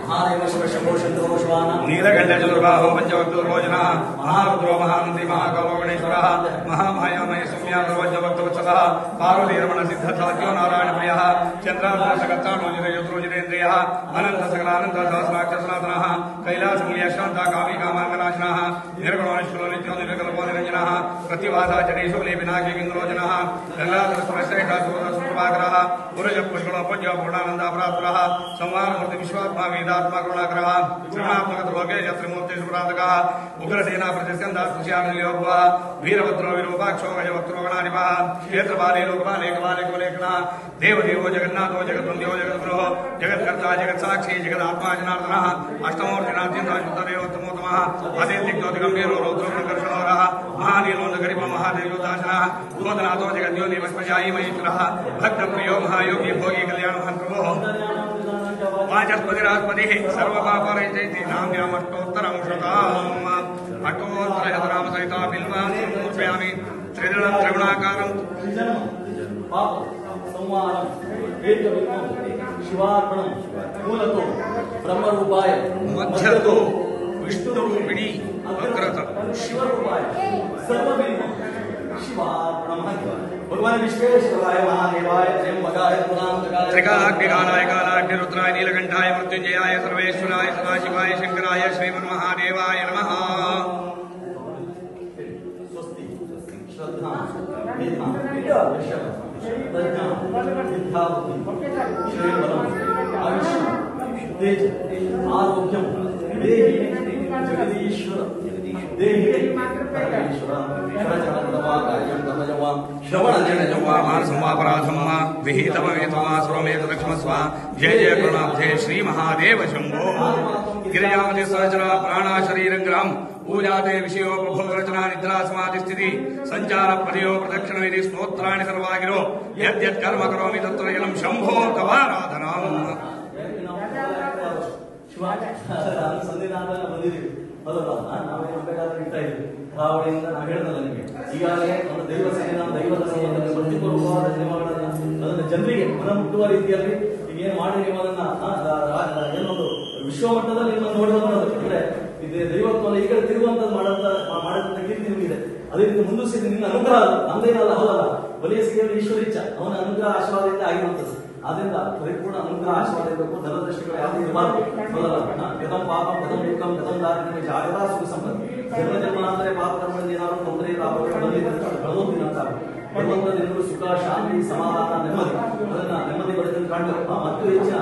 महादेव शिव शंभो शंकरो शिवान नीलकंठ चतुर्बाहो पंचवक्तुर्भोजन महारुद्रो महामंत्री महाकालो गणेश्वर महामाया महेशम्या सर्वज्ञभक्तवत्सलः पार्वतीरमण सिद्धसाध्यो नारायण प्रियः चंद्रार्धसकर्तानोजितयोत्रोजितेन्द्रियः अनंत सकलानंद सहस्राक्षसनातनः कैलासमूल्यशान्ता कामी कामार्गनाशनः निर्गुणो निष्कुलो नित्यो निर्विकल्पो निरञ्जनः प्रतिभासा जनेषु लेपिनाकी किङ्गलोचनः गङ्गाधरस्वरश्रेष्ठसुप्रभाकरः पुरुषपुष्कलो पूज्यो पूर्णानन्दापरात्परः संहारमूर्ति विश्वात्मा वेदात्मा करुणाकरः श्रवणात्मकतलोके त्रिमूर्ति सुप्रातकः उग्रसेना प्रतिस्कन्धात्मस्यामिलियोभवः वीरभद्रो विरूपाक्षो गजवक्त्रो गणाधिपः क्षेत्रपाले लोकपालेकपालेकलेखनः देवदेवो जगन्नाथो जगद्वन्द्यो जगद्गुरुः जगत्कर्ता जगत्साक्षी जगदात्मा जनार्दनः अष्टमूर्तिनाथ्यन्तोत्तमोत्तमः आदित्यज्ञोतिगम्भीरो रौद्रोकर्षणोरः महानीलोन्दगरिपो महादेवोदासनः भूतनाथो जगद्योनि भस्मशायी महेश्वरः भक्तप्रियो महायोगी भोगी कल्याणमहन् प्रभोः वाचस्पतिरास्पतिः सर्वपापरहितैति नाम्यामष्टोत्तरं शताम् अष्टोत्तरशतनाम सहिता बिल्वां समर्पयामि त्रिदलं त्रिगुणाकारं संवारं एकविघ्नं शिवार्पणं मूलतो ब्रह्मरूपाय मध्यतो विष्णुरूपिणी अग्रत शिवरूपाय सर्वबिल्वं शिवार्पणं भगवान विश्वेश्वराय महादेवाय त्र्यंबकाय पुराणकाय त्रिकालाग्निकालाय कालाग्निरुद्राय नीलकंठाय मृत्युंजयाय सर्वेश्वराय सदाशिवाय शंकराय श्रीमन्महादेवाय नमः। स्वस्ति श्रद्धा मेधा यशः प्रज्ञा विद्यावती श्रीबलम् आयुष्यं तेज आरोग्यं देहि जगदीश्वर देहि परमेश्वर श्रवणजनजवा श्रवणजनजवा मानसमापराधं वा विहितमवेतवा सर्वमेतदक्षमस्व जय जय करुणाब्धे श्री महादेव शंभो गिरिजामति सहचरा प्राणा शरीरं ग्राम पूजाते विषयो प्रभो रचना निद्रा समाधि स्थिति संचार पदयो प्रदक्षिण विधि स्तोत्राणि सर्वागिरो यद्यत् कर्म करोमि तत्त्रयनं शंभो तवाराधनाम् ಭಾವನೆಯಿಂದ ನಾವು ಹೇಳಿದಲ್ಲ ನಿಮಗೆ ಈಗಾಗಲೇ ಒಂದು ದೈವ ಸೇನೆ ನಾವು ದೈವದ ಸಂಬಂಧ ಪ್ರತಿಪೂರ್ವವಾದ ನಿಯಮಗಳನ್ನ ಅದನ್ನು ಜನರಿಗೆ ಮನಮುಟ್ಟುವ ರೀತಿಯಲ್ಲಿ ಈಗೇನು ಮಾಡಿ ನೀವು ಅದನ್ನ ಏನೊಂದು ವಿಶ್ವಮಟ್ಟದಲ್ಲಿ ನಿಮ್ಮನ್ನು ನೋಡೋದು ಅಂದ್ರೆ ಇದೆ ದೈವತ್ವವನ್ನು ಈಗ ತಿರುಗುವಂತದ್ದು ಮಾಡಂತ ಕೀರ್ತಿ ನಿಮಗಿದೆ. ಅದೇ ರೀತಿ ಮುಂದುವರಿಸಿದ ನಿನ್ನ ಅನುಗ್ರಹ ನಮ್ದೇನಲ್ಲ ಹೌದಲ್ಲ ಬಲಿಯ ಸಿಗಲು ಈಶ್ವರ ಇಚ್ಛ ಅವನ ಅನುಗ್ರಹ ಆಶೀರ್ವಾದದಿಂದ ಆಗಿರುವಂತದ್ದು. ಆದ್ರಿಂದ ಪರಿಪೂರ್ಣ ಅನುಗ್ರಹ ಆಶೀರ್ವಾದ ಇರಬೇಕು. ಧನದೃಷ್ಟಿಗಳು ಯಾವುದು ಇರಬಾರ್ದು ಹೌದಲ್ಲ. ಗತಂ ಪಾಪಂ ಗತಂ ದುಃಖಂ ಗತಂ ದಾರಿದ್ರ್ಯಂ ಜಾಗದ ಸುಖ ಸಂಪತ್ತು ಜನ್ಮ ಜನ್ಮಾಂತರ ಪಾಪ ಕರ್ಮದಿಂದ ಏನಾದ್ರು ತೊಂದರೆ ಲಾಭಗಳು ಬಂದಿದ್ದಂತ ಅಂತ ಭಗವಂತನೆಲ್ಲರೂ ಸುಖ ಶಾಂತಿ ಸಮಾಧಾನ ನೆಮ್ಮದಿ ಅದನ್ನ ನೆಮ್ಮದಿ ಪಡೆದು ಕಂಡು ಮತ್ತು ಹೆಚ್ಚಿನ